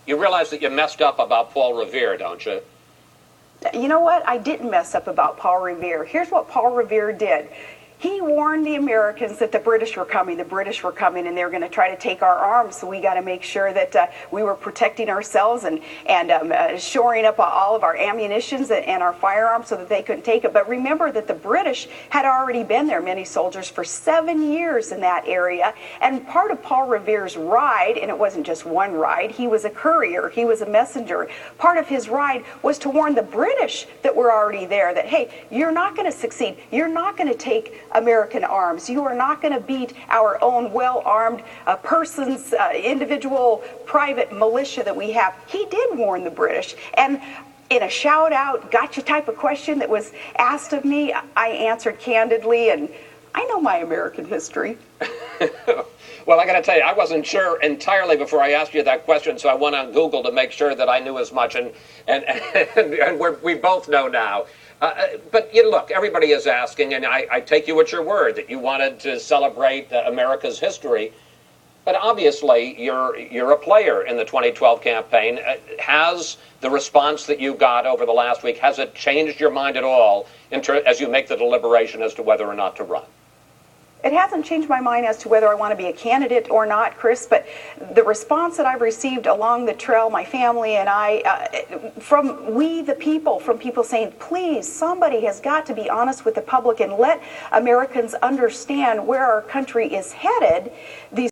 You realize that you messed up about Paul Revere, don't you? You know what? I didn't mess up about Paul Revere. Here's what Paul Revere did. He warned the Americans that the British were coming, and they were going to try to take our arms. So we got to make sure that we were protecting ourselves and shoring up all of our ammunitions and our firearms so that they couldn't take it. But remember that the British had already been there, many soldiers, for 7 years in that area. And part of Paul Revere's ride, and it wasn't just one ride, he was a courier, he was a messenger. Part of his ride was to warn the British that were already there that, hey, you're not going to succeed. You're not going to take American arms. You are not going to beat our own well-armed persons, individual private militia that we have. He did warn the British. And in a shout-out, gotcha type of question that was asked of me, I answered candidly, and I know my American history. Well, I got to tell you, I wasn't sure entirely before I asked you that question, so I went on Google to make sure that I knew as much, and we both know now. But you know, look, everybody is asking, and I take you at your word that you wanted to celebrate America's history. But obviously, you're a player in the 2012 campaign. Has the response that you got over the last week, has it changed your mind at all as you make the deliberation as to whether or not to run? It hasn't changed my mind as to whether I want to be a candidate or not, Chris, but the response that I've received along the trail, my family and I, from we the people, from people saying, please, somebody has got to be honest with the public and let Americans understand where our country is headed. These